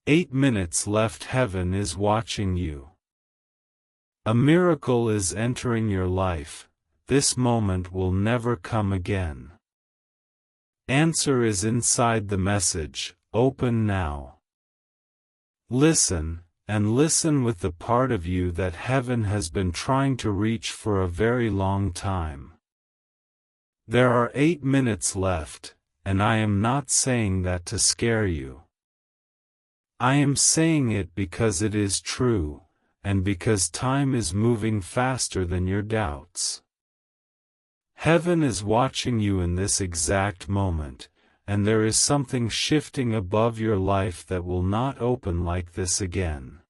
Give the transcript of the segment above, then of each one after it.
8 minutes left. Heaven is watching you. A miracle is entering your life. This moment will never come again. Answer is inside the message. Open now. Listen, and listen with the part of you that heaven has been trying to reach for a very long time. There are 8 minutes left, and I am not saying that to scare you. I am saying it because it is true, and because time is moving faster than your doubts. Heaven is watching you in this exact moment, and there is something shifting above your life that will not open like this again.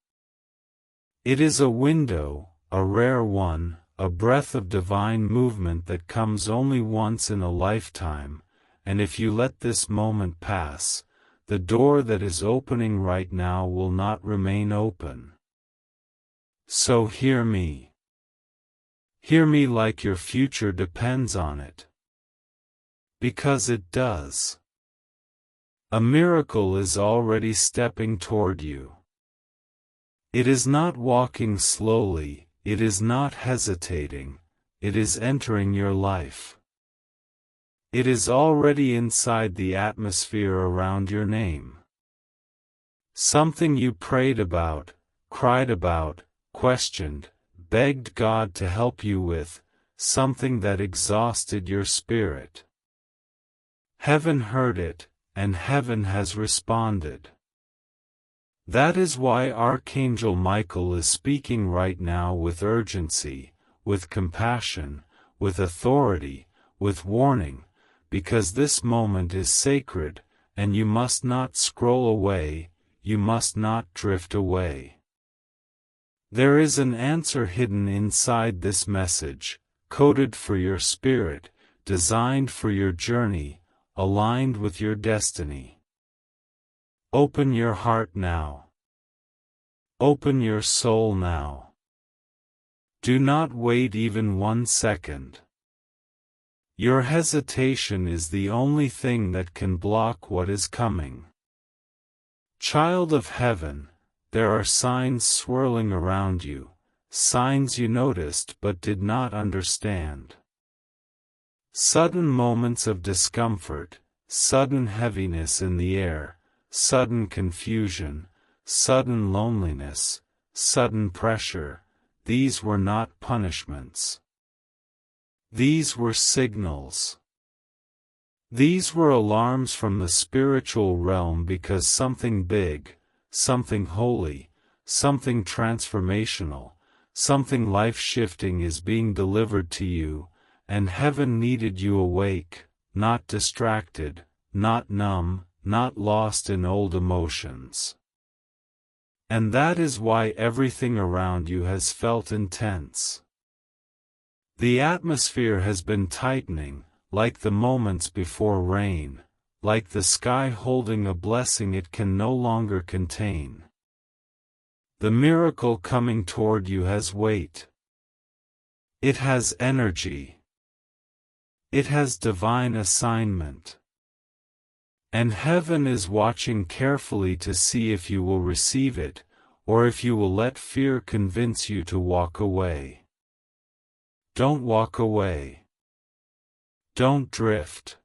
It is a window, a rare one, a breath of divine movement that comes only once in a lifetime, and if you let this moment pass, the door that is opening right now will not remain open. So hear me. Hear me like your future depends on it. Because it does. A miracle is already stepping toward you. It is not walking slowly, it is not hesitating, it is entering your life. It is already inside the atmosphere around your name. Something you prayed about, cried about, questioned, begged God to help you with, something that exhausted your spirit. Heaven heard it, and heaven has responded. That is why Archangel Michael is speaking right now with urgency, with compassion, with authority, with warning, because this moment is sacred, and you must not scroll away, you must not drift away. There is an answer hidden inside this message, coded for your spirit, designed for your journey, aligned with your destiny. Open your heart now. Open your soul now. Do not wait even 1 second. Your hesitation is the only thing that can block what is coming. Child of heaven, there are signs swirling around you, signs you noticed but did not understand. Sudden moments of discomfort, sudden heaviness in the air, sudden confusion, sudden loneliness, sudden pressure, these were not punishments. These were signals. These were alarms from the spiritual realm because something big, something holy, something transformational, something life-shifting is being delivered to you, and heaven needed you awake, not distracted, not numb, not lost in old emotions. And that is why everything around you has felt intense. The atmosphere has been tightening, like the moments before rain, like the sky holding a blessing it can no longer contain. The miracle coming toward you has weight. It has energy. It has divine assignment. And heaven is watching carefully to see if you will receive it, or if you will let fear convince you to walk away. Don't walk away. Don't drift.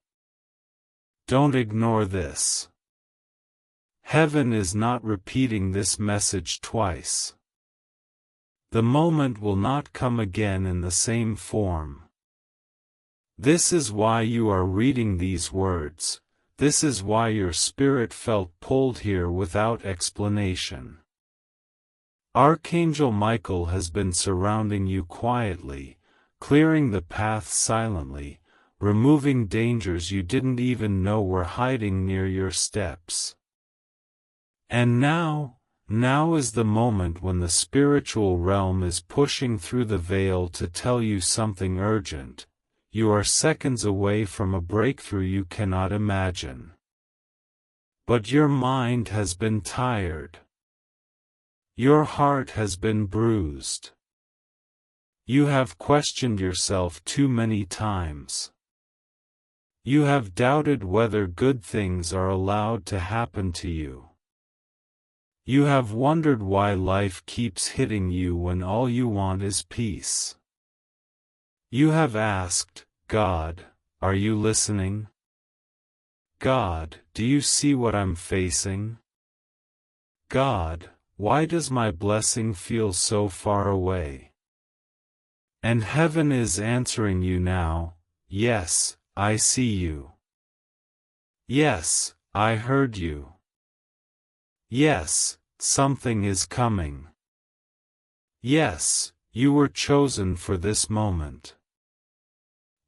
Don't ignore this. Heaven is not repeating this message twice. The moment will not come again in the same form. This is why you are reading these words. This is why your spirit felt pulled here without explanation. Archangel Michael has been surrounding you quietly, clearing the path silently, removing dangers you didn't even know were hiding near your steps. And now is the moment when the spiritual realm is pushing through the veil to tell you something urgent. You are seconds away from a breakthrough you cannot imagine. But your mind has been tired. Your heart has been bruised. You have questioned yourself too many times. You have doubted whether good things are allowed to happen to you. You have wondered why life keeps hitting you when all you want is peace. You have asked, God, are you listening? God, do you see what I'm facing? God, why does my blessing feel so far away? And heaven is answering you now, yes, I see you. Yes, I heard you. Yes, something is coming. Yes, you were chosen for this moment.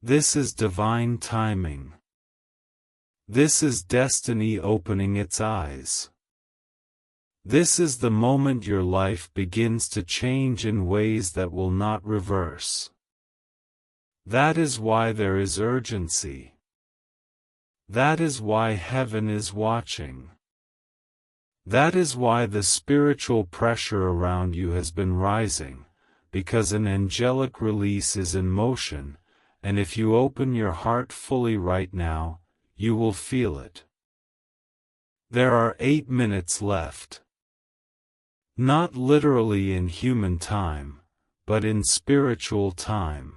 This is divine timing. This is destiny opening its eyes. This is the moment your life begins to change in ways that will not reverse. That is why there is urgency. That is why heaven is watching. That is why the spiritual pressure around you has been rising, because an angelic release is in motion, and if you open your heart fully right now, you will feel it. There are 8 minutes left. Not literally in human time, but in spiritual time.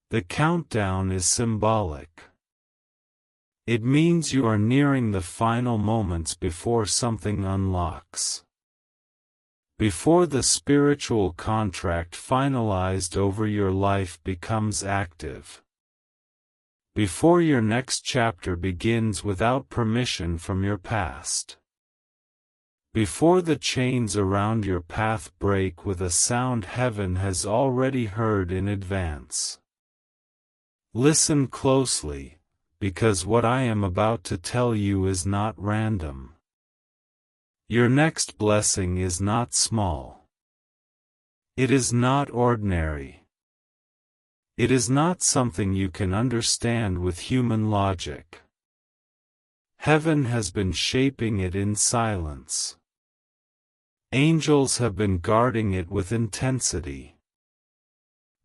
The countdown is symbolic. It means you are nearing the final moments before something unlocks. Before the spiritual contract finalized over your life becomes active. Before your next chapter begins without permission from your past. Before the chains around your path break with a sound heaven has already heard in advance. Listen closely, because what I am about to tell you is not random. Your next blessing is not small. It is not ordinary. It is not something you can understand with human logic. Heaven has been shaping it in silence. Angels have been guarding it with intensity.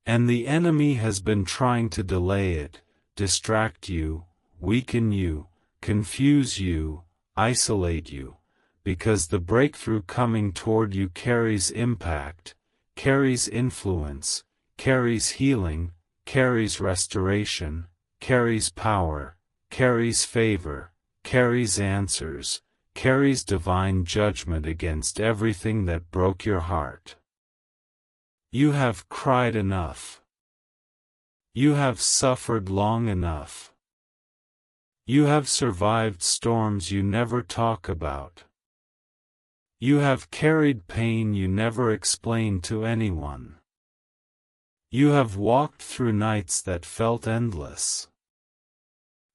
And the enemy has been trying to delay it, distract you, weaken you, confuse you, isolate you, because the breakthrough coming toward you carries impact, carries influence, carries healing, carries restoration, carries power, carries favor, carries answers, carries divine judgment against everything that broke your heart. You have cried enough. You have suffered long enough. You have survived storms you never talk about. You have carried pain you never explained to anyone. You have walked through nights that felt endless.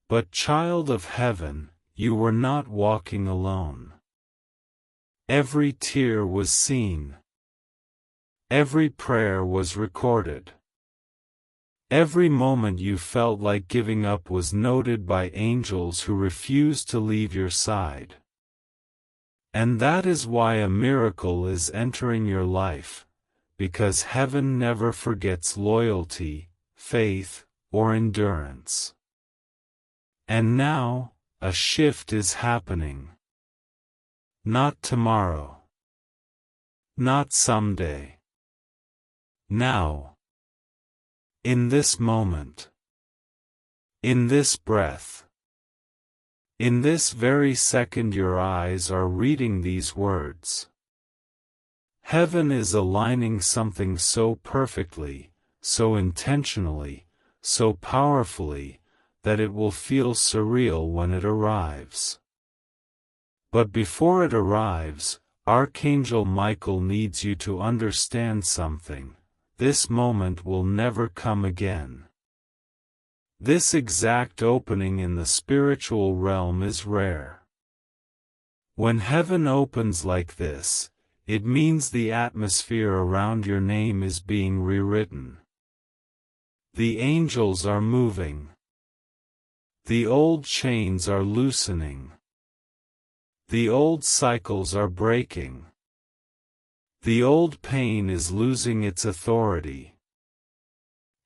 But child of heaven, you were not walking alone. Every tear was seen. Every prayer was recorded. Every moment you felt like giving up was noted by angels who refused to leave your side. And that is why a miracle is entering your life, because heaven never forgets loyalty, faith, or endurance. And now, a shift is happening. Not tomorrow. Not someday. Now. In this moment. In this breath. In this very second your eyes are reading these words. Heaven is aligning something so perfectly, so intentionally, so powerfully, that it will feel surreal when it arrives. But before it arrives, Archangel Michael needs you to understand something. This moment will never come again. This exact opening in the spiritual realm is rare. When heaven opens like this, it means the atmosphere around your name is being rewritten. The angels are moving. The old chains are loosening. The old cycles are breaking. The old pain is losing its authority.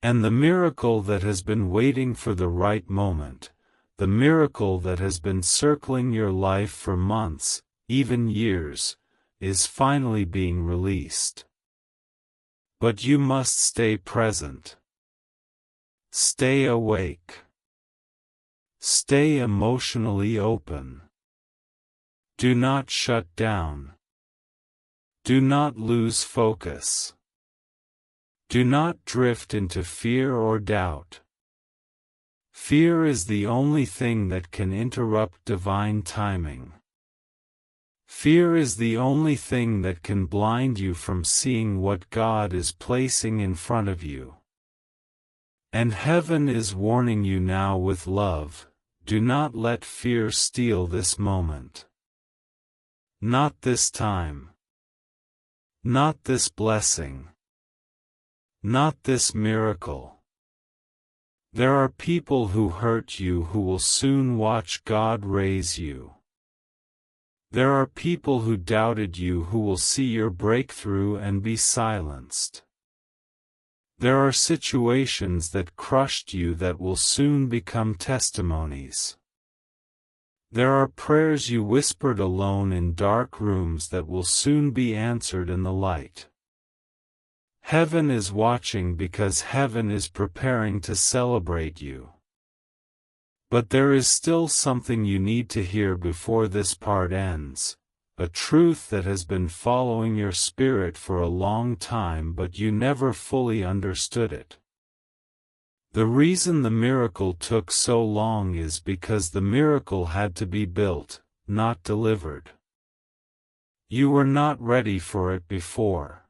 And the miracle that has been waiting for the right moment, the miracle that has been circling your life for months, even years, is finally being released. But you must stay present. Stay awake. Stay emotionally open. Do not shut down. Do not lose focus. Do not drift into fear or doubt. Fear is the only thing that can interrupt divine timing. Fear is the only thing that can blind you from seeing what God is placing in front of you. And heaven is warning you now with love, do not let fear steal this moment. Not this time. Not this blessing. Not this miracle. There are people who hurt you who will soon watch God raise you. There are people who doubted you who will see your breakthrough and be silenced. There are situations that crushed you that will soon become testimonies. There are prayers you whispered alone in dark rooms that will soon be answered in the light. Heaven is watching because heaven is preparing to celebrate you. But there is still something you need to hear before this part ends, a truth that has been following your spirit for a long time but you never fully understood it. The reason the miracle took so long is because the miracle had to be built, not delivered. You were not ready for it before.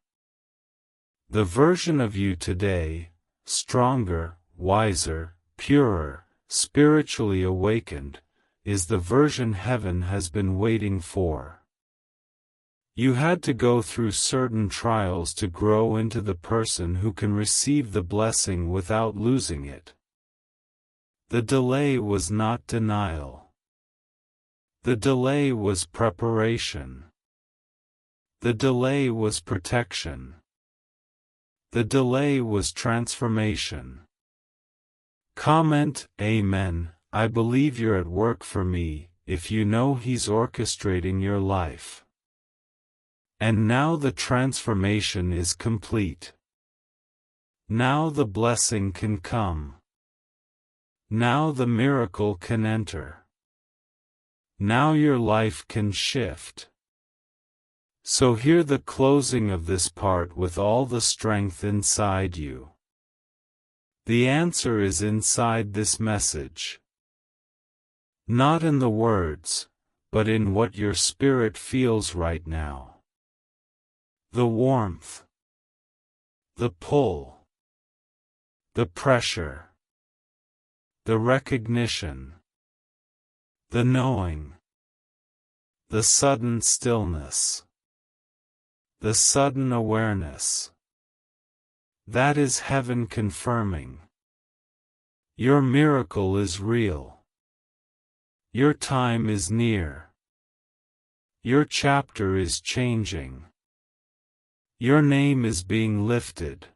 The version of you today, stronger, wiser, purer, spiritually awakened, is the version heaven has been waiting for. You had to go through certain trials to grow into the person who can receive the blessing without losing it. The delay was not denial. The delay was preparation. The delay was protection. The delay was transformation. Comment, Amen. I believe you're at work for me, if you know He's orchestrating your life. And now the transformation is complete. Now the blessing can come. Now the miracle can enter. Now your life can shift. So hear the closing of this part with all the strength inside you. The answer is inside this message. Not in the words, but in what your spirit feels right now. The warmth. The pull. The pressure. The recognition. The knowing. The sudden stillness. The sudden awareness. That is heaven confirming. Your miracle is real. Your time is near. Your chapter is changing. Your name is being lifted.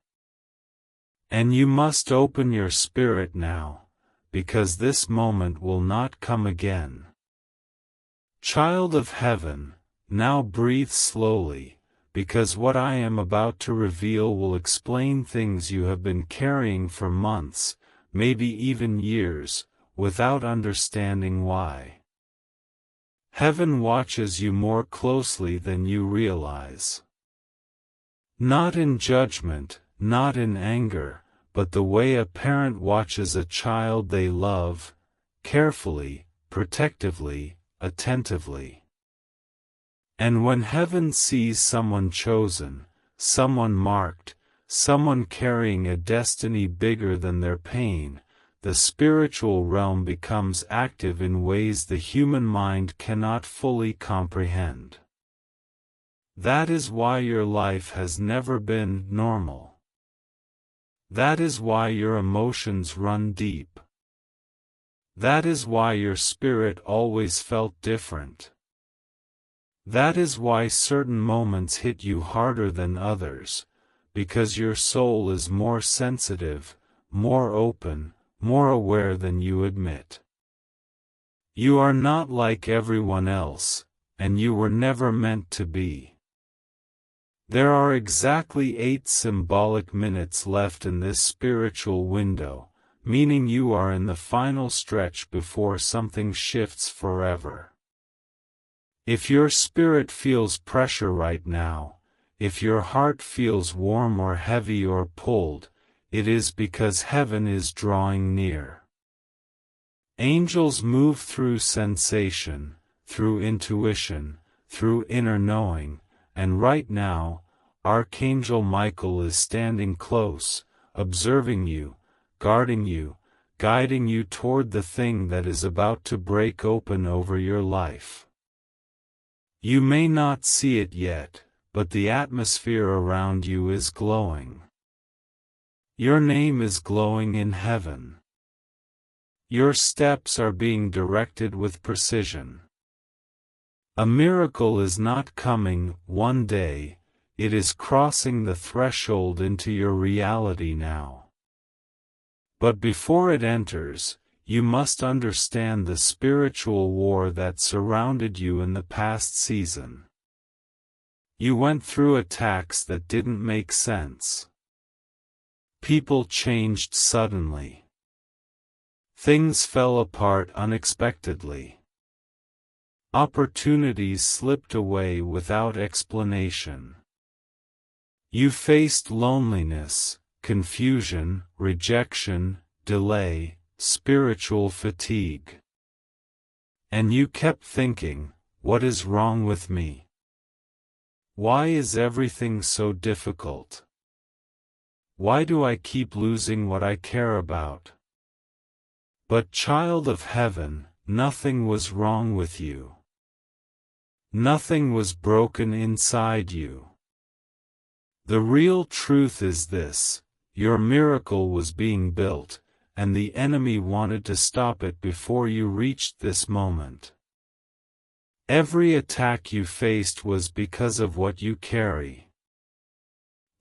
And you must open your spirit now, because this moment will not come again. Child of heaven, now breathe slowly, because what I am about to reveal will explain things you have been carrying for months, maybe even years, without understanding why. Heaven watches you more closely than you realize. Not in judgment, not in anger, but the way a parent watches a child they love, carefully, protectively, attentively. And when heaven sees someone chosen, someone marked, someone carrying a destiny bigger than their pain, the spiritual realm becomes active in ways the human mind cannot fully comprehend. That is why your life has never been normal. That is why your emotions run deep. That is why your spirit always felt different. That is why certain moments hit you harder than others, because your soul is more sensitive, more open, more aware than you admit. You are not like everyone else, and you were never meant to be. There are exactly 8 symbolic minutes left in this spiritual window, meaning you are in the final stretch before something shifts forever. If your spirit feels pressure right now, if your heart feels warm or heavy or pulled, it is because heaven is drawing near. Angels move through sensation, through intuition, through inner knowing, and right now, Archangel Michael is standing close, observing you, guarding you, guiding you toward the thing that is about to break open over your life. You may not see it yet, but the atmosphere around you is glowing. Your name is glowing in heaven. Your steps are being directed with precision. A miracle is not coming one day, it is crossing the threshold into your reality now. But before it enters, you must understand the spiritual war that surrounded you in the past season. You went through attacks that didn't make sense. People changed suddenly. Things fell apart unexpectedly. Opportunities slipped away without explanation. You faced loneliness, confusion, rejection, delay, spiritual fatigue. And you kept thinking, what is wrong with me? Why is everything so difficult? Why do I keep losing what I care about? But child of heaven, nothing was wrong with you. Nothing was broken inside you. The real truth is this: your miracle was being built, and the enemy wanted to stop it before you reached this moment. Every attack you faced was because of what you carry.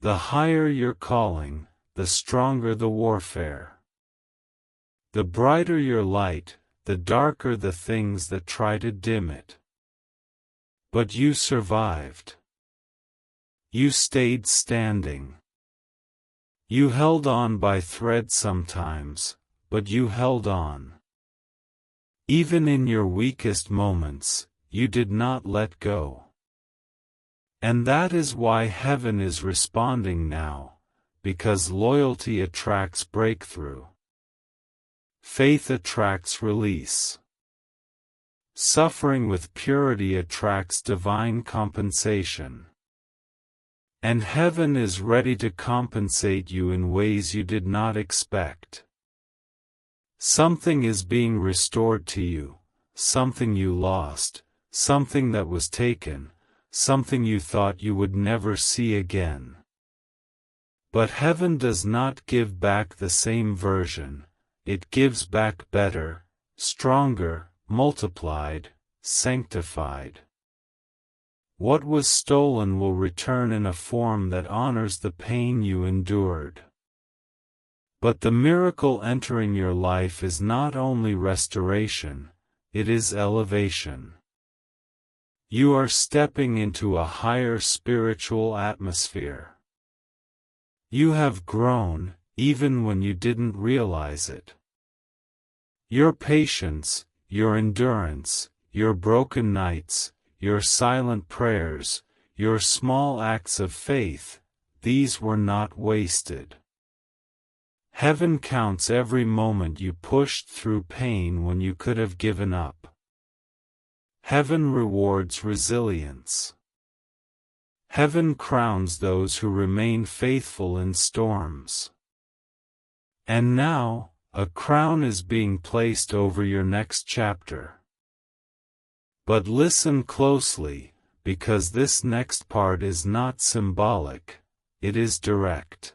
The higher your calling, the stronger the warfare. The brighter your light, the darker the things that try to dim it. But you survived. You stayed standing. You held on by thread sometimes, but you held on. Even in your weakest moments, you did not let go. And that is why heaven is responding now, because loyalty attracts breakthrough. Faith attracts release. Suffering with purity attracts divine compensation. And heaven is ready to compensate you in ways you did not expect. Something is being restored to you, something you lost, something that was taken, something you thought you would never see again. But heaven does not give back the same version, it gives back better, stronger, multiplied, sanctified. What was stolen will return in a form that honors the pain you endured. But the miracle entering your life is not only restoration, it is elevation. You are stepping into a higher spiritual atmosphere. You have grown, even when you didn't realize it. Your patience, your endurance, your broken nights, your silent prayers, your small acts of faith, these were not wasted. Heaven counts every moment you pushed through pain when you could have given up. Heaven rewards resilience. Heaven crowns those who remain faithful in storms. And now, a crown is being placed over your next chapter. But listen closely, because this next part is not symbolic, it is direct.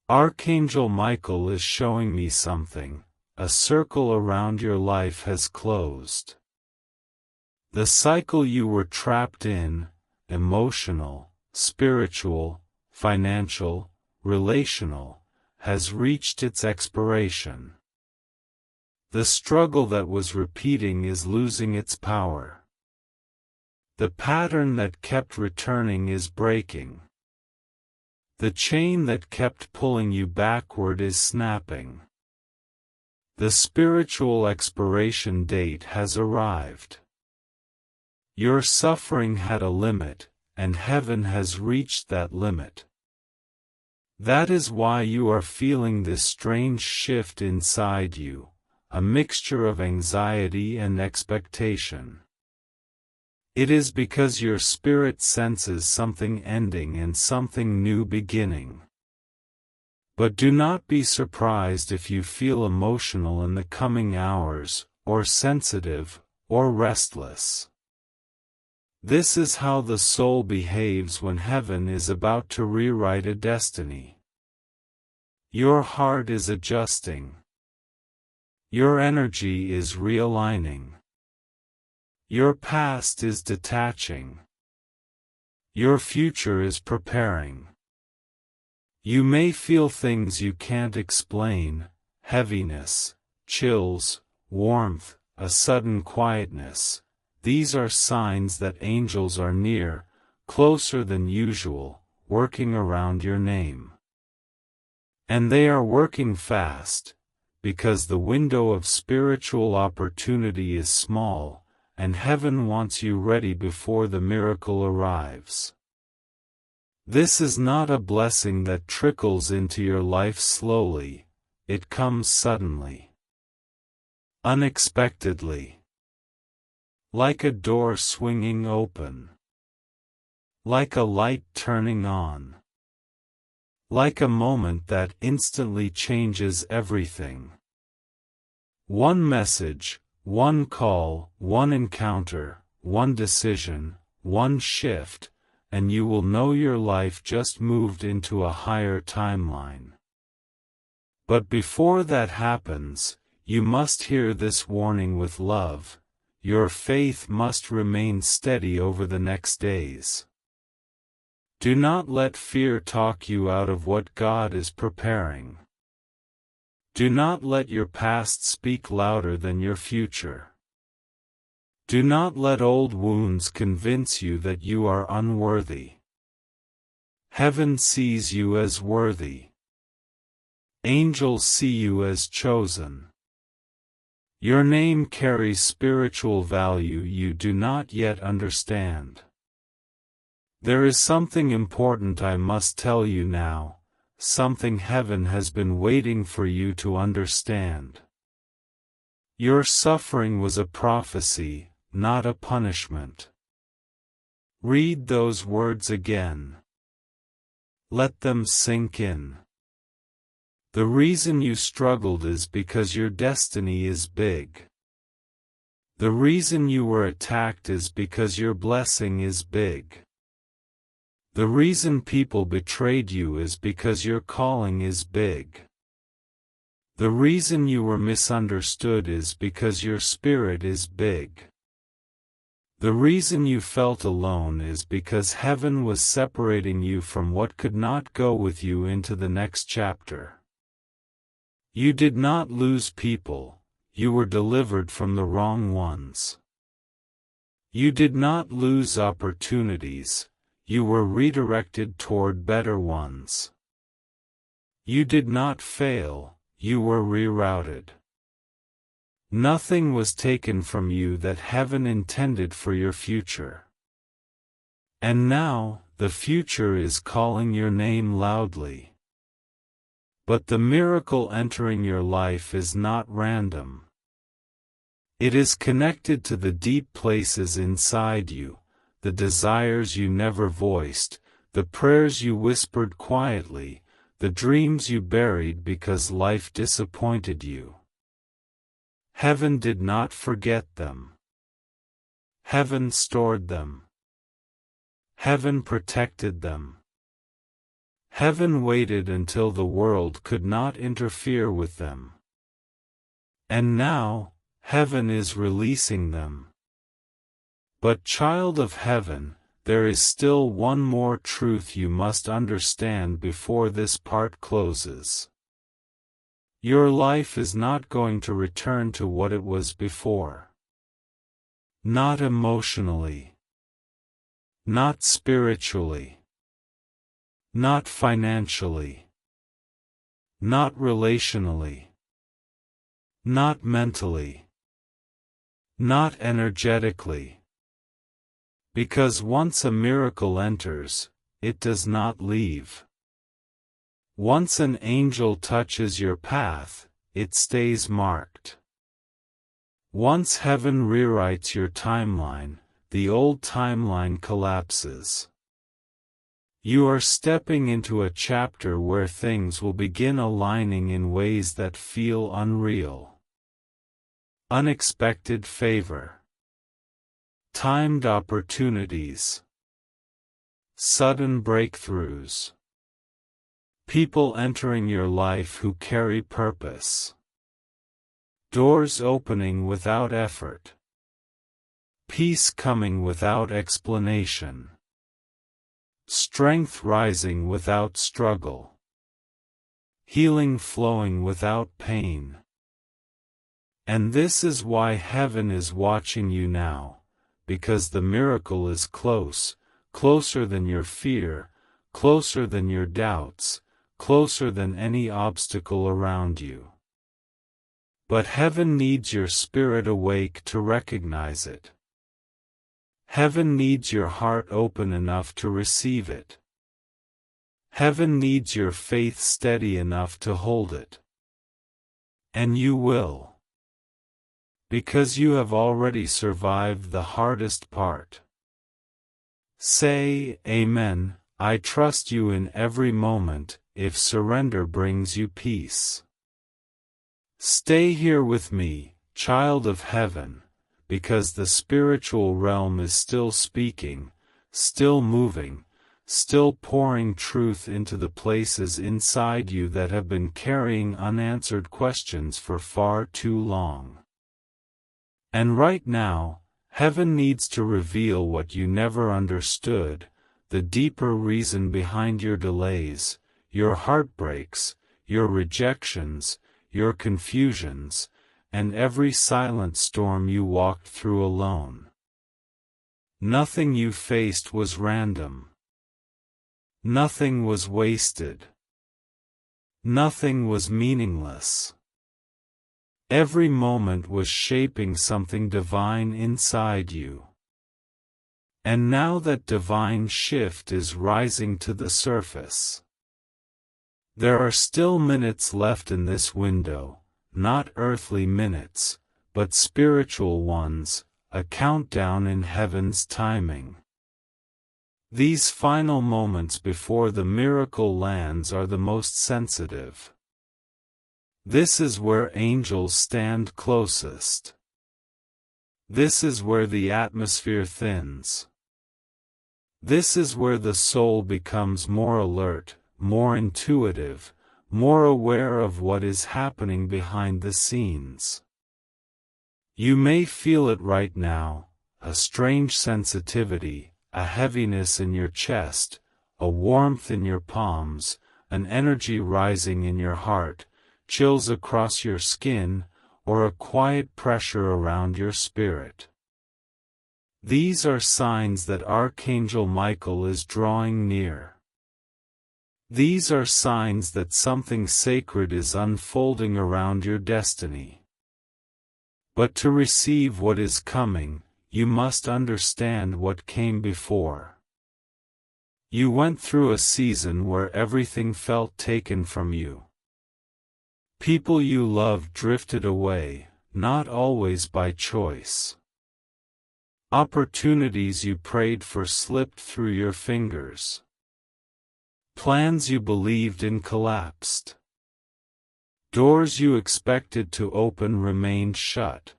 Archangel Michael is showing me something. A circle around your life has closed. The cycle you were trapped in, emotional, spiritual, financial, relational, has reached its expiration. The struggle that was repeating is losing its power. The pattern that kept returning is breaking. The chain that kept pulling you backward is snapping. The spiritual expiration date has arrived. Your suffering had a limit, and heaven has reached that limit. That is why you are feeling this strange shift inside you, a mixture of anxiety and expectation. It is because your spirit senses something ending and something new beginning. But do not be surprised if you feel emotional in the coming hours, or sensitive, or restless. This is how the soul behaves when heaven is about to rewrite a destiny. Your heart is adjusting. Your energy is realigning. Your past is detaching. Your future is preparing. You may feel things you can't explain, heaviness, chills, warmth, a sudden quietness. These are signs that angels are near, closer than usual, working around your name. And they are working fast, because the window of spiritual opportunity is small, and heaven wants you ready before the miracle arrives. This is not a blessing that trickles into your life slowly, it comes suddenly. Unexpectedly. Like a door swinging open. Like a light turning on. Like a moment that instantly changes everything. One message, one call, one encounter, one decision, one shift, and you will know your life just moved into a higher timeline. But before that happens, you must hear this warning with love. Your faith must remain steady over the next days. Do not let fear talk you out of what God is preparing. Do not let your past speak louder than your future. Do not let old wounds convince you that you are unworthy. Heaven sees you as worthy. Angels see you as chosen. Your name carries spiritual value you do not yet understand. There is something important I must tell you now, something heaven has been waiting for you to understand. Your suffering was a prophecy, not a punishment. Read those words again. Let them sink in. The reason you struggled is because your destiny is big. The reason you were attacked is because your blessing is big. The reason people betrayed you is because your calling is big. The reason you were misunderstood is because your spirit is big. The reason you felt alone is because heaven was separating you from what could not go with you into the next chapter. You did not lose people, you were delivered from the wrong ones. You did not lose opportunities, you were redirected toward better ones. You did not fail, you were rerouted. Nothing was taken from you that heaven intended for your future. And now, the future is calling your name loudly. But the miracle entering your life is not random. It is connected to the deep places inside you, the desires you never voiced, the prayers you whispered quietly, the dreams you buried because life disappointed you. Heaven did not forget them. Heaven stored them. Heaven protected them. Heaven waited until the world could not interfere with them. And now, heaven is releasing them. But child of heaven, there is still one more truth you must understand before this part closes. Your life is not going to return to what it was before. Not emotionally. Not spiritually. Not financially. Not relationally. Not mentally. Not energetically. Because once a miracle enters, it does not leave. Once an angel touches your path, it stays marked. Once heaven rewrites your timeline, the old timeline collapses. You are stepping into a chapter where things will begin aligning in ways that feel unreal. Unexpected favor. Timed opportunities. Sudden breakthroughs. People entering your life who carry purpose. Doors opening without effort. Peace coming without explanation. Strength rising without struggle. Healing flowing without pain. And this is why heaven is watching you now, because the miracle is close, closer than your fear, closer than your doubts, closer than any obstacle around you. But heaven needs your spirit awake to recognize it. Heaven needs your heart open enough to receive it. Heaven needs your faith steady enough to hold it. And you will. Because you have already survived the hardest part. Say, Amen, I trust you in every moment, if surrender brings you peace. Stay here with me, child of heaven, because the spiritual realm is still speaking, still moving, still pouring truth into the places inside you that have been carrying unanswered questions for far too long. And right now, heaven needs to reveal what you never understood, the deeper reason behind your delays, your heartbreaks, your rejections, your confusions, and every silent storm you walked through alone. Nothing you faced was random. Nothing was wasted. Nothing was meaningless. Every moment was shaping something divine inside you. And now that divine shift is rising to the surface. There are still minutes left in this window, not earthly minutes, but spiritual ones, a countdown in heaven's timing. These final moments before the miracle lands are the most sensitive. This is where angels stand closest. This is where the atmosphere thins. This is where the soul becomes more alert, more intuitive, more aware of what is happening behind the scenes. You may feel it right now, a strange sensitivity, a heaviness in your chest, a warmth in your palms, an energy rising in your heart, chills across your skin, or a quiet pressure around your spirit. These are signs that Archangel Michael is drawing near. These are signs that something sacred is unfolding around your destiny. But to receive what is coming, you must understand what came before. You went through a season where everything felt taken from you. People you loved drifted away, not always by choice. Opportunities you prayed for slipped through your fingers. Plans you believed in collapsed. Doors you expected to open remained shut.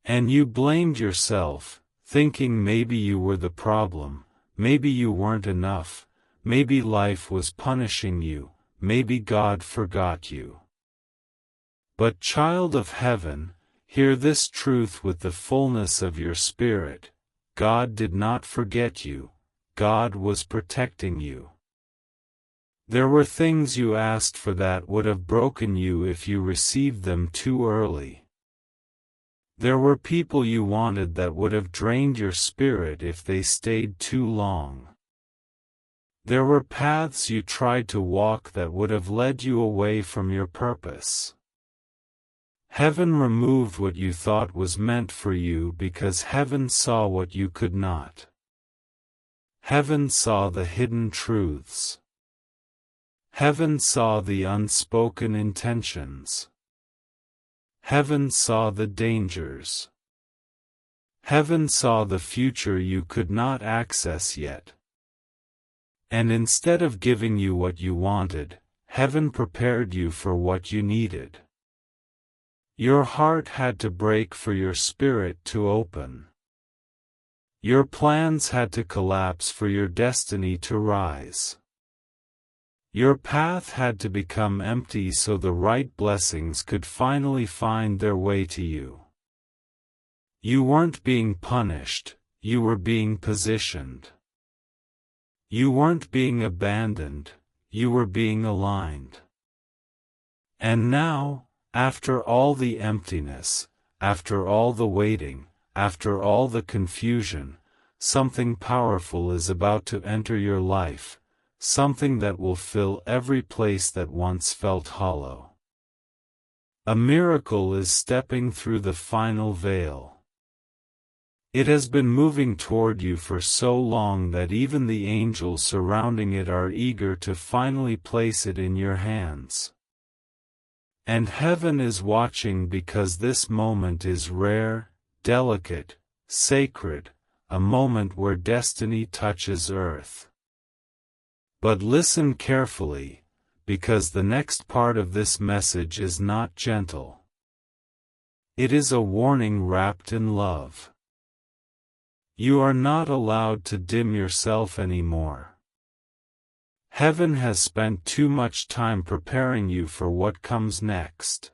And you blamed yourself, thinking maybe you were the problem, maybe you weren't enough, maybe life was punishing you, maybe God forgot you. But child of heaven, hear this truth with the fullness of your spirit: God did not forget you, God was protecting you. There were things you asked for that would have broken you if you received them too early. There were people you wanted that would have drained your spirit if they stayed too long. There were paths you tried to walk that would have led you away from your purpose. Heaven removed what you thought was meant for you because heaven saw what you could not. Heaven saw the hidden truths. Heaven saw the unspoken intentions. Heaven saw the dangers. Heaven saw the future you could not access yet. And instead of giving you what you wanted, heaven prepared you for what you needed. Your heart had to break for your spirit to open. Your plans had to collapse for your destiny to rise. Your path had to become empty so the right blessings could finally find their way to you. You weren't being punished, you were being positioned. You weren't being abandoned, you were being aligned. And now, after all the emptiness, after all the waiting, after all the confusion, something powerful is about to enter your life, something that will fill every place that once felt hollow. A miracle is stepping through the final veil. It has been moving toward you for so long that even the angels surrounding it are eager to finally place it in your hands. And heaven is watching because this moment is rare, delicate, sacred, a moment where destiny touches earth. But listen carefully, because the next part of this message is not gentle. It is a warning wrapped in love. You are not allowed to dim yourself anymore. Heaven has spent too much time preparing you for what comes next.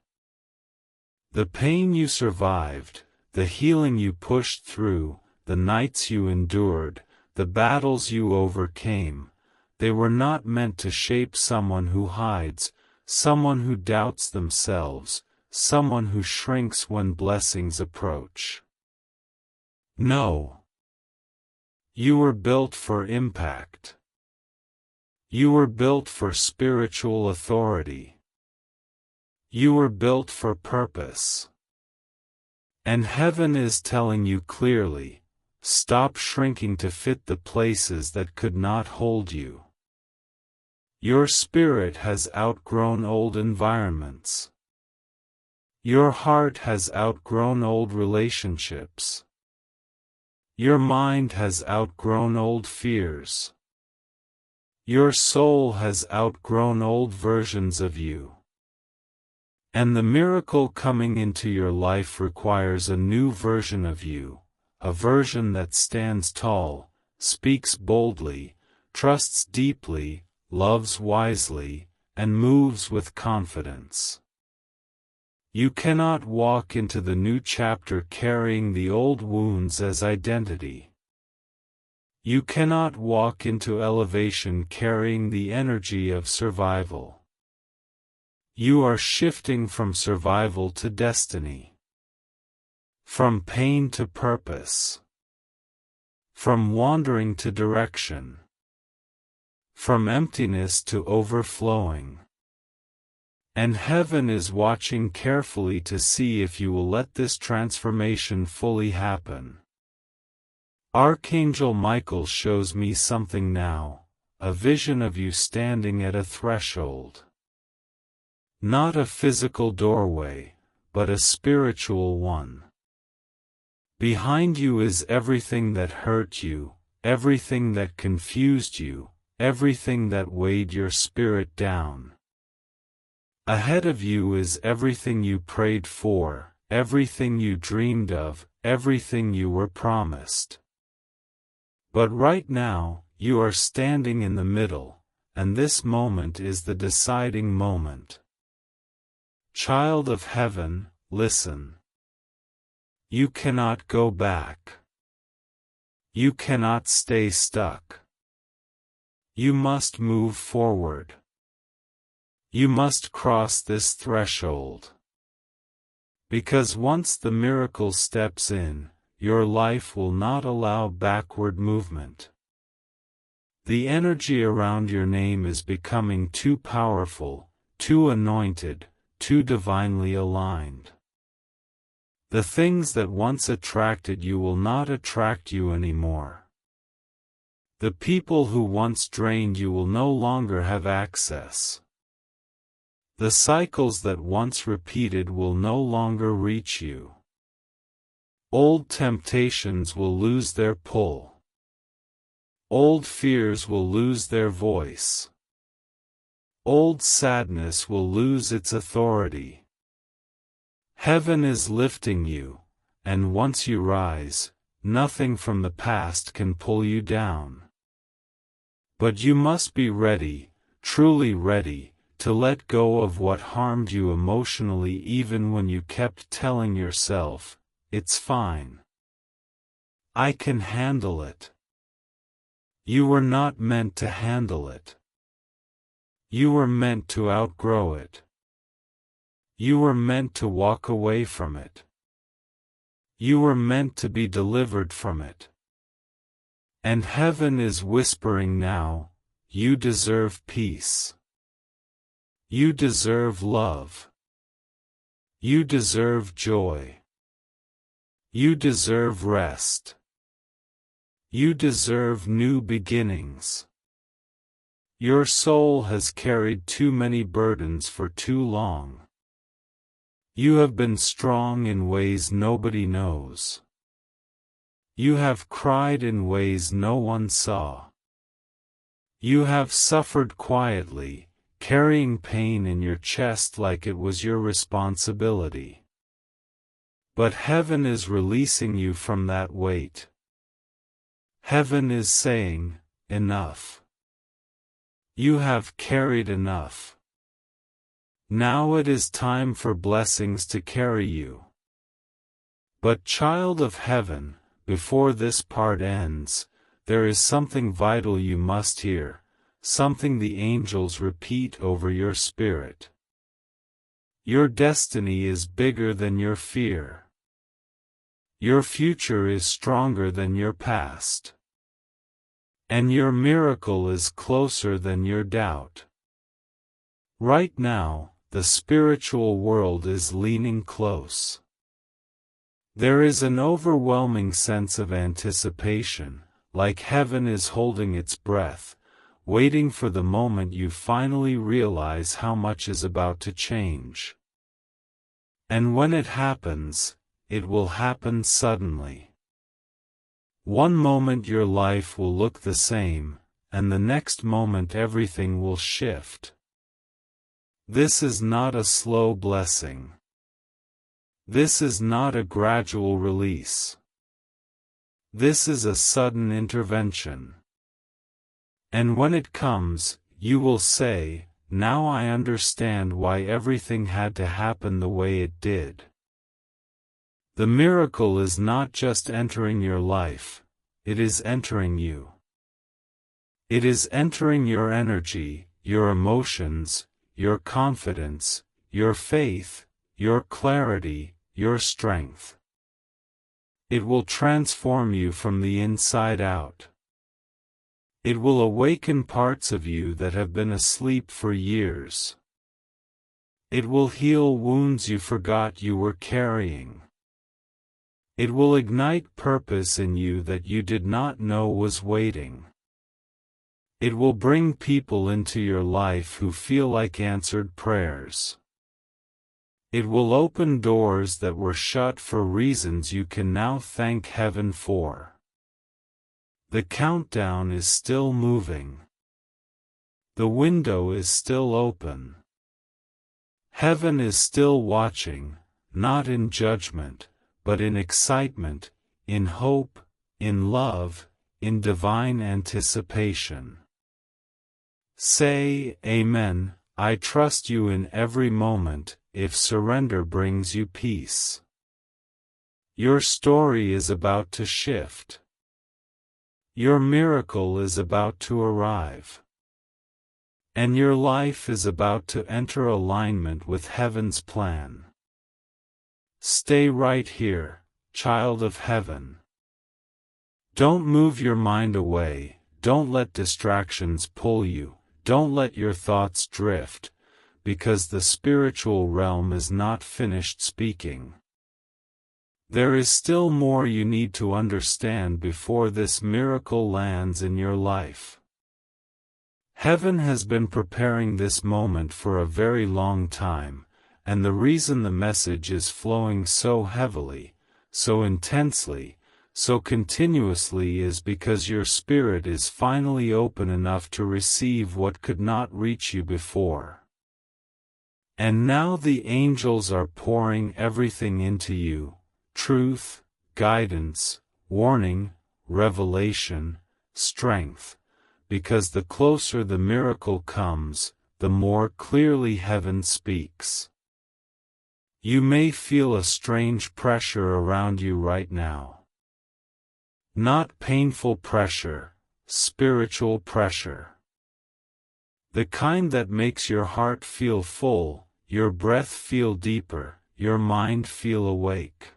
The pain you survived, the healing you pushed through, the nights you endured, the battles you overcame, they were not meant to shape someone who hides, someone who doubts themselves, someone who shrinks when blessings approach. No. You were built for impact. You were built for spiritual authority. You were built for purpose. And heaven is telling you clearly, stop shrinking to fit the places that could not hold you. Your spirit has outgrown old environments. Your heart has outgrown old relationships. Your mind has outgrown old fears. Your soul has outgrown old versions of you. And the miracle coming into your life requires a new version of you, a version that stands tall, speaks boldly, trusts deeply, loves wisely, and moves with confidence. You cannot walk into the new chapter carrying the old wounds as identity. You cannot walk into elevation carrying the energy of survival. You are shifting from survival to destiny. From pain to purpose. From wandering to direction. From emptiness to overflowing. And heaven is watching carefully to see if you will let this transformation fully happen. Archangel Michael shows me something now, a vision of you standing at a threshold. Not a physical doorway, but a spiritual one. Behind you is everything that hurt you, everything that confused you, everything that weighed your spirit down. Ahead of you is everything you prayed for, everything you dreamed of, everything you were promised. But right now, you are standing in the middle, and this moment is the deciding moment. Child of heaven, listen. You cannot go back. You cannot stay stuck. You must move forward. You must cross this threshold. Because once the miracle steps in, your life will not allow backward movement. The energy around your name is becoming too powerful, too anointed, too divinely aligned. The things that once attracted you will not attract you anymore. The people who once drained you will no longer have access. The cycles that once repeated will no longer reach you. Old temptations will lose their pull. Old fears will lose their voice. Old sadness will lose its authority. Heaven is lifting you, and once you rise, nothing from the past can pull you down. But you must be ready, truly ready, to let go of what harmed you emotionally, even when you kept telling yourself, "It's fine. I can handle it." You were not meant to handle it. You were meant to outgrow it. You were meant to walk away from it. You were meant to be delivered from it. And heaven is whispering now, you deserve peace. You deserve love. You deserve joy. You deserve rest. You deserve new beginnings. Your soul has carried too many burdens for too long. You have been strong in ways nobody knows. You have cried in ways no one saw. You have suffered quietly, carrying pain in your chest like it was your responsibility. But heaven is releasing you from that weight. Heaven is saying, enough. You have carried enough. Now it is time for blessings to carry you. But child of heaven, before this part ends, there is something vital you must hear. Something the angels repeat over your spirit. Your destiny is bigger than your fear. Your future is stronger than your past. And your miracle is closer than your doubt. Right now, the spiritual world is leaning close. There is an overwhelming sense of anticipation, like heaven is holding its breath, waiting for the moment you finally realize how much is about to change. And when it happens, it will happen suddenly. One moment your life will look the same, and the next moment everything will shift. This is not a slow blessing. This is not a gradual release. This is a sudden intervention. And when it comes, you will say, "Now I understand why everything had to happen the way it did." The miracle is not just entering your life, it is entering you. It is entering your energy, your emotions, your confidence, your faith, your clarity, your strength. It will transform you from the inside out. It will awaken parts of you that have been asleep for years. It will heal wounds you forgot you were carrying. It will ignite purpose in you that you did not know was waiting. It will bring people into your life who feel like answered prayers. It will open doors that were shut for reasons you can now thank heaven for. The countdown is still moving. The window is still open. Heaven is still watching, not in judgment, but in excitement, in hope, in love, in divine anticipation. Say, Amen, I trust you in every moment, if surrender brings you peace. Your story is about to shift. Your miracle is about to arrive. And your life is about to enter alignment with heaven's plan. Stay right here, child of heaven. Don't move your mind away, don't let distractions pull you, don't let your thoughts drift, because the spiritual realm is not finished speaking. There is still more you need to understand before this miracle lands in your life. Heaven has been preparing this moment for a very long time, and the reason the message is flowing so heavily, so intensely, so continuously is because your spirit is finally open enough to receive what could not reach you before. And now the angels are pouring everything into you: truth, guidance, warning, revelation, strength, because the closer the miracle comes, the more clearly heaven speaks. You may feel a strange pressure around you right now. Not painful pressure, spiritual pressure. The kind that makes your heart feel full, your breath feel deeper, your mind feel awake.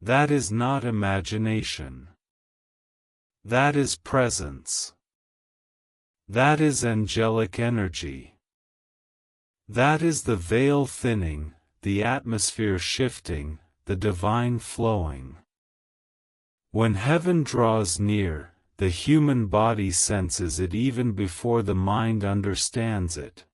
That is not imagination. That is presence. That is angelic energy. That is the veil thinning, the atmosphere shifting, the divine flowing. When heaven draws near, the human body senses it even before the mind understands it.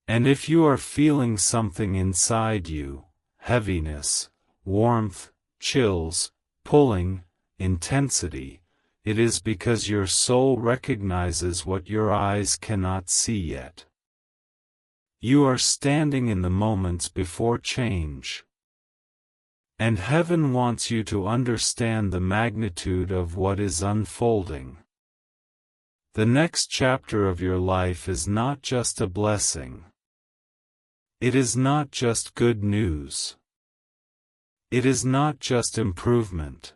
And if you are feeling something inside you, heaviness, warmth, chills, pulling, intensity, it is because your soul recognizes what your eyes cannot see yet. You are standing in the moments before change. And heaven wants you to understand the magnitude of what is unfolding. The next chapter of your life is not just a blessing. It is not just good news. It is not just improvement.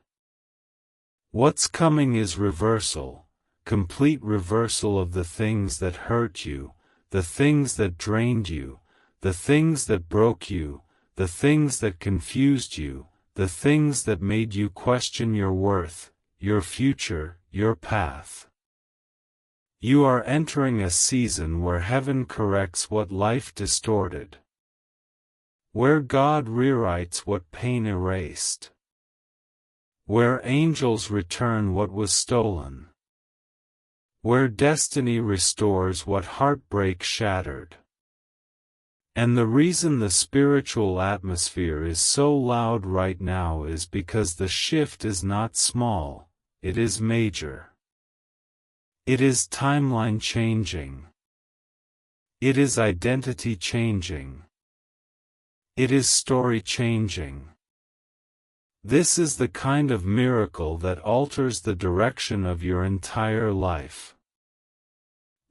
What's coming is reversal, complete reversal of the things that hurt you, the things that drained you, the things that broke you, the things that confused you, the things that made you question your worth, your future, your path. You are entering a season where heaven corrects what life distorted. Where God rewrites what pain erased. Where angels return what was stolen. Where destiny restores what heartbreak shattered. And the reason the spiritual atmosphere is so loud right now is because the shift is not small, it is major. It is timeline changing. It is identity changing. It is story changing. This is the kind of miracle that alters the direction of your entire life.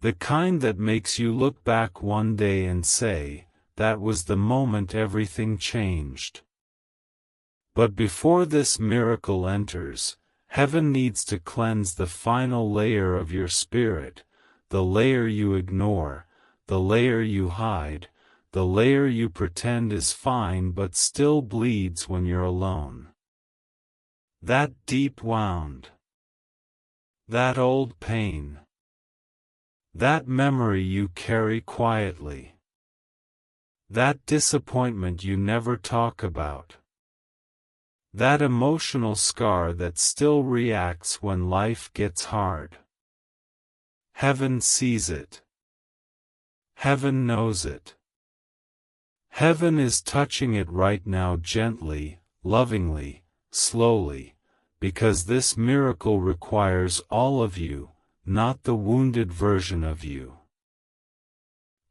The kind that makes you look back one day and say, that was the moment everything changed. But before this miracle enters, heaven needs to cleanse the final layer of your spirit, the layer you ignore, the layer you hide, the layer you pretend is fine but still bleeds when you're alone. That deep wound. That old pain. That memory you carry quietly. That disappointment you never talk about. That emotional scar that still reacts when life gets hard. Heaven sees it. Heaven knows it. Heaven is touching it right now gently, lovingly, slowly, because this miracle requires all of you, not the wounded version of you.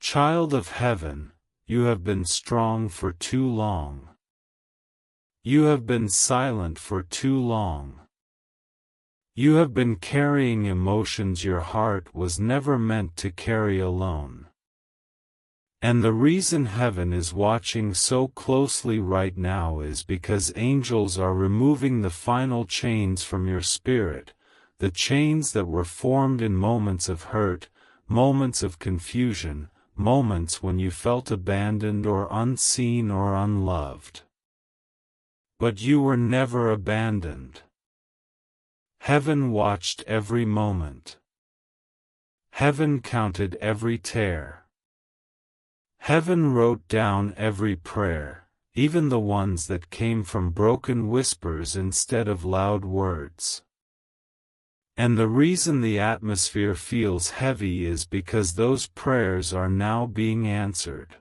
Child of heaven, you have been strong for too long. You have been silent for too long. You have been carrying emotions your heart was never meant to carry alone. And the reason heaven is watching so closely right now is because angels are removing the final chains from your spirit, the chains that were formed in moments of hurt, moments of confusion, moments when you felt abandoned or unseen or unloved. But you were never abandoned. Heaven watched every moment. Heaven counted every tear. Heaven wrote down every prayer, even the ones that came from broken whispers instead of loud words. And the reason the atmosphere feels heavy is because those prayers are now being answered.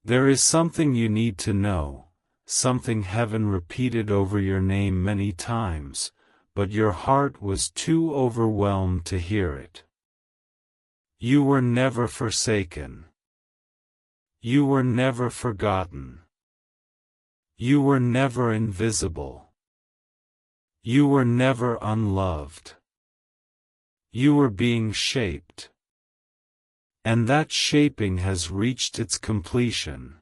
There is something you need to know, something heaven repeated over your name many times, but your heart was too overwhelmed to hear it. You were never forsaken. You were never forgotten. You were never invisible. You were never unloved. You were being shaped. And that shaping has reached its completion.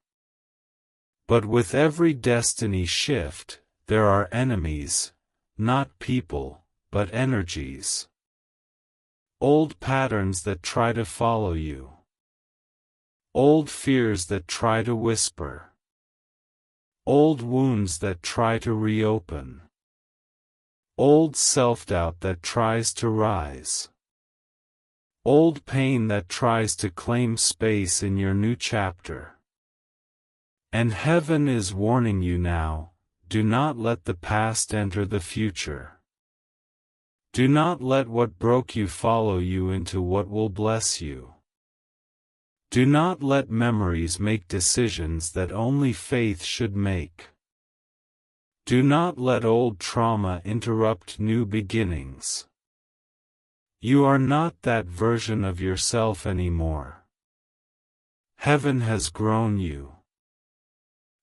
But with every destiny shift, there are enemies, not people, but energies. Old patterns that try to follow you. Old fears that try to whisper. Old wounds that try to reopen. Old self-doubt that tries to rise. Old pain that tries to claim space in your new chapter. And heaven is warning you now, do not let the past enter the future. Do not let what broke you follow you into what will bless you. Do not let memories make decisions that only faith should make. Do not let old trauma interrupt new beginnings. You are not that version of yourself anymore. Heaven has grown you.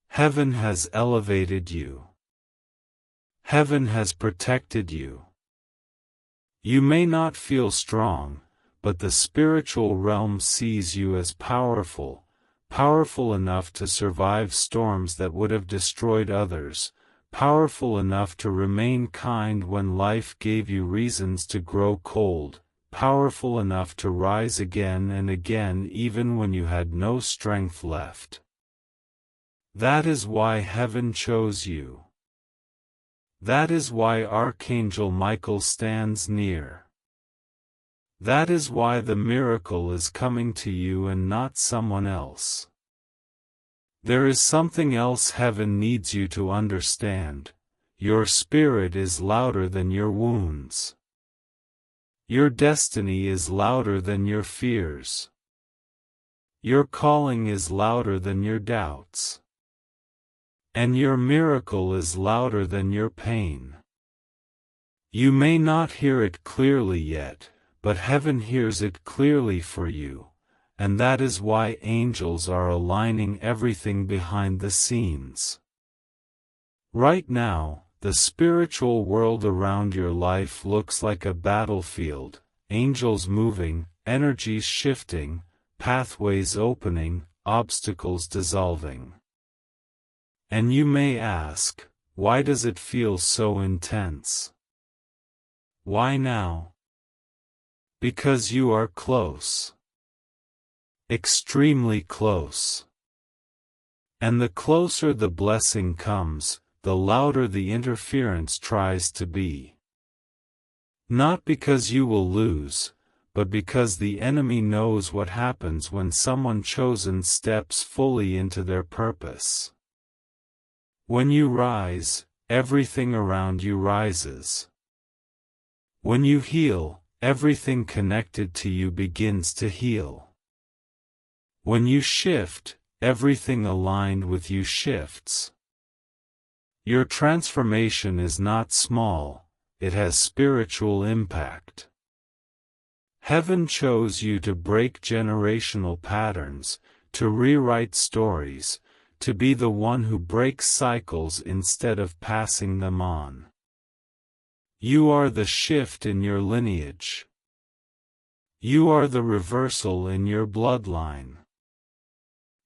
Heaven has elevated you. Heaven has protected you. You may not feel strong, but the spiritual realm sees you as powerful, powerful enough to survive storms that would have destroyed others, powerful enough to remain kind when life gave you reasons to grow cold, powerful enough to rise again and again even when you had no strength left. That is why heaven chose you. That is why Archangel Michael stands near. That is why the miracle is coming to you and not someone else. There is something else heaven needs you to understand. Your spirit is louder than your wounds. Your destiny is louder than your fears. Your calling is louder than your doubts. And your miracle is louder than your pain. You may not hear it clearly yet, but heaven hears it clearly for you. And that is why angels are aligning everything behind the scenes. Right now, the spiritual world around your life looks like a battlefield, angels moving, energies shifting, pathways opening, obstacles dissolving. And you may ask, why does it feel so intense? Why now? Because you are close. Extremely close. And the closer the blessing comes, the louder the interference tries to be. Not because you will lose, but because the enemy knows what happens when someone chosen steps fully into their purpose. When you rise, everything around you rises. When you heal, everything connected to you begins to heal. When you shift, everything aligned with you shifts. Your transformation is not small, it has spiritual impact. Heaven chose you to break generational patterns, to rewrite stories, to be the one who breaks cycles instead of passing them on. You are the shift in your lineage. You are the reversal in your bloodline.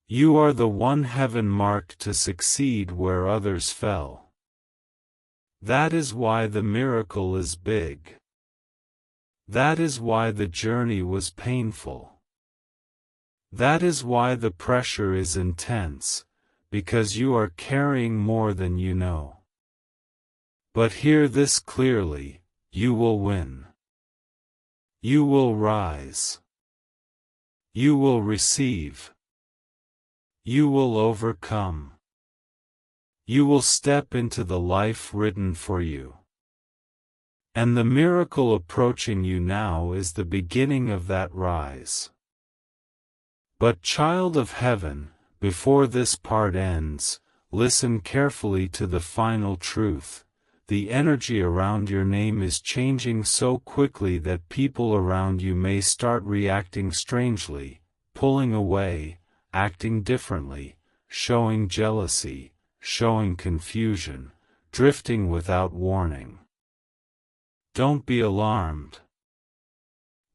You are the one heaven marked to succeed where others fell. That is why the miracle is big. That is why the journey was painful. That is why the pressure is intense, because you are carrying more than you know. But hear this clearly, you will win. You will rise. You will receive. You will overcome. You will step into the life written for you. And the miracle approaching you now is the beginning of that rise. But child of heaven, before this part ends, listen carefully to the final truth. The energy around your name is changing so quickly that people around you may start reacting strangely, pulling away, acting differently, showing jealousy, showing confusion, drifting without warning. Don't be alarmed.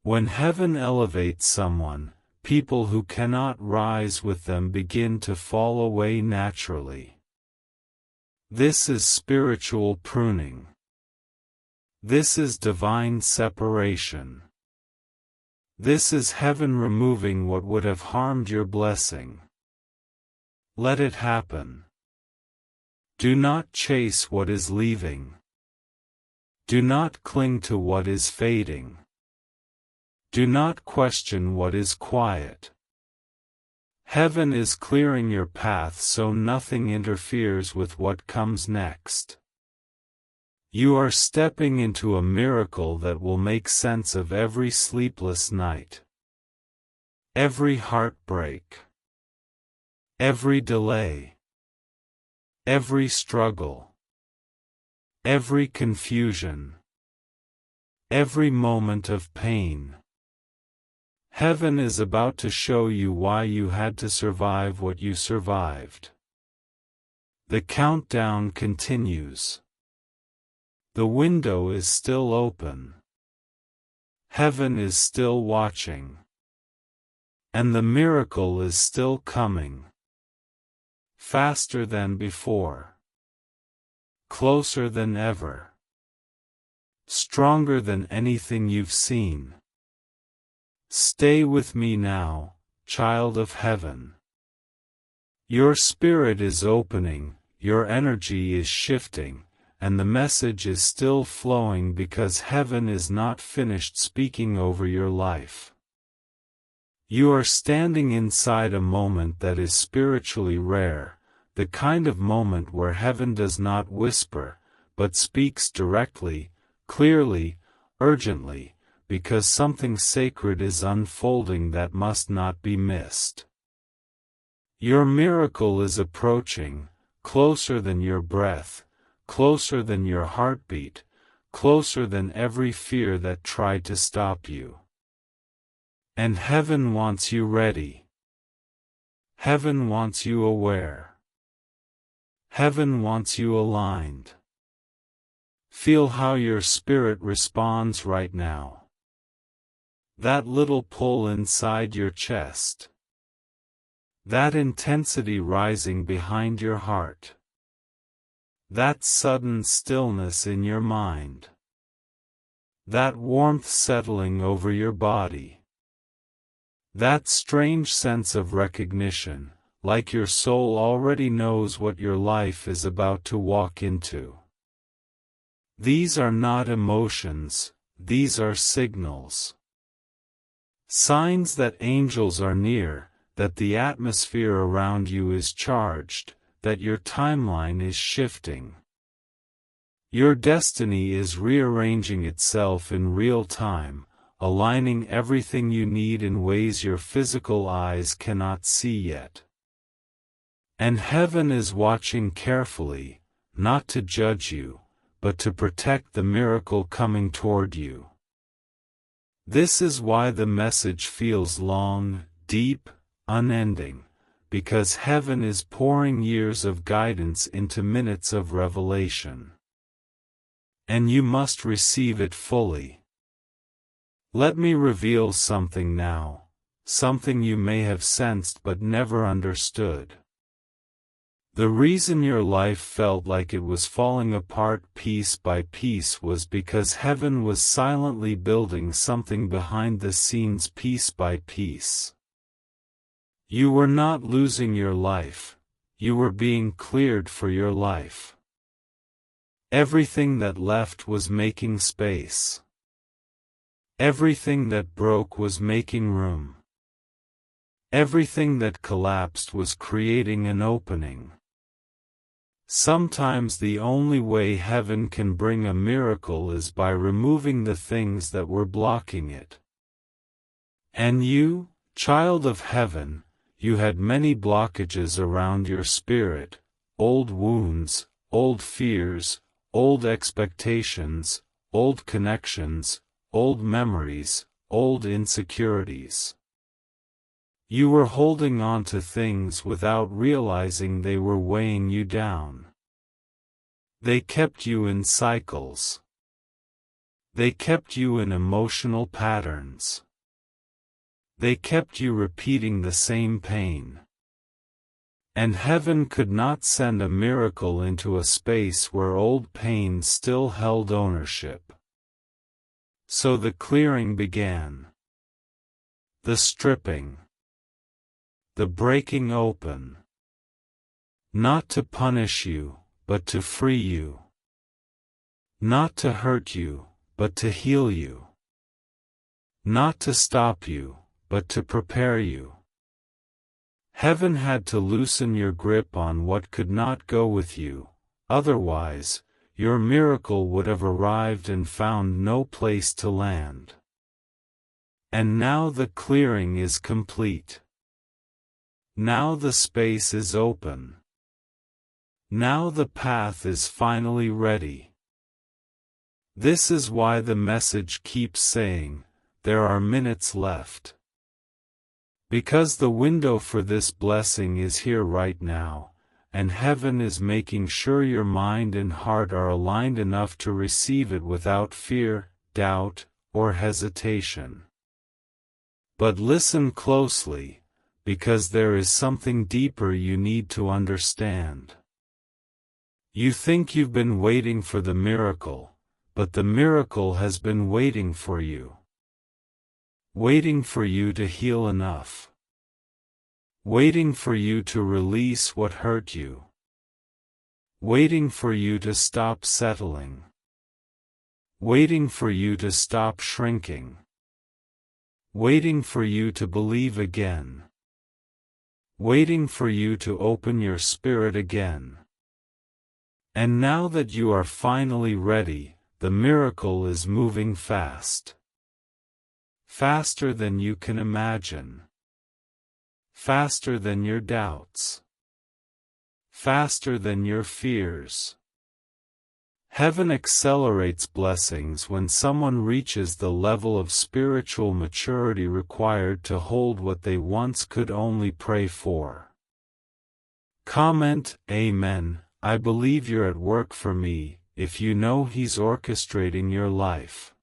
When heaven elevates someone, people who cannot rise with them begin to fall away naturally. This is spiritual pruning. This is divine separation. This is heaven removing what would have harmed your blessing. Let it happen. Do not chase what is leaving. Do not cling to what is fading. Do not question what is quiet. Heaven is clearing your path so nothing interferes with what comes next. You are stepping into a miracle that will make sense of every sleepless night, every heartbreak, every delay, every struggle, every confusion, every moment of pain. Heaven is about to show you why you had to survive what you survived. The countdown continues. The window is still open. Heaven is still watching. And the miracle is still coming. Faster than before. Closer than ever. Stronger than anything you've seen. Stay with me now, child of heaven. Your spirit is opening, your energy is shifting, and the message is still flowing because heaven is not finished speaking over your life. You are standing inside a moment that is spiritually rare, the kind of moment where heaven does not whisper, but speaks directly, clearly, urgently, because something sacred is unfolding that must not be missed. Your miracle is approaching, closer than your breath, closer than your heartbeat, closer than every fear that tried to stop you. And heaven wants you ready. Heaven wants you aware. Heaven wants you aligned. Feel how your spirit responds right now. That little pull inside your chest. That intensity rising behind your heart. That sudden stillness in your mind. That warmth settling over your body. That strange sense of recognition, like your soul already knows what your life is about to walk into. These are not emotions, these are signals. Signs that angels are near, that the atmosphere around you is charged, that your timeline is shifting. Your destiny is rearranging itself in real time, aligning everything you need in ways your physical eyes cannot see yet. And heaven is watching carefully, not to judge you, but to protect the miracle coming toward you. This is why the message feels long, deep, unending, because heaven is pouring years of guidance into minutes of revelation. And you must receive it fully. Let me reveal something now, something you may have sensed but never understood. The reason your life felt like it was falling apart piece by piece was because heaven was silently building something behind the scenes piece by piece. You were not losing your life, you were being cleared for your life. Everything that left was making space. Everything that broke was making room. Everything that collapsed was creating an opening. Sometimes the only way heaven can bring a miracle is by removing the things that were blocking it. And you, child of heaven, you had many blockages around your spirit, old wounds, old fears, old expectations, old connections, old memories, old insecurities. You were holding on to things without realizing they were weighing you down. They kept you in cycles. They kept you in emotional patterns. They kept you repeating the same pain. And heaven could not send a miracle into a space where old pain still held ownership. So the clearing began. The stripping. The breaking open. Not to punish you, but to free you. Not to hurt you, but to heal you. Not to stop you, but to prepare you. Heaven had to loosen your grip on what could not go with you, otherwise, your miracle would have arrived and found no place to land. And now the clearing is complete. Now the space is open. Now the path is finally ready. This is why the message keeps saying, there are minutes left. Because the window for this blessing is here right now, and heaven is making sure your mind and heart are aligned enough to receive it without fear, doubt, or hesitation. But listen closely, because there is something deeper you need to understand. You think you've been waiting for the miracle, but the miracle has been waiting for you. Waiting for you to heal enough. Waiting for you to release what hurt you. Waiting for you to stop settling. Waiting for you to stop shrinking. Waiting for you to believe again. Waiting for you to open your spirit again. And now that you are finally ready, the miracle is moving fast. Faster than you can imagine. Faster than your doubts. Faster than your fears. Heaven accelerates blessings when someone reaches the level of spiritual maturity required to hold what they once could only pray for. Comment, Amen. I believe you're at work for me, if you know He's orchestrating your life.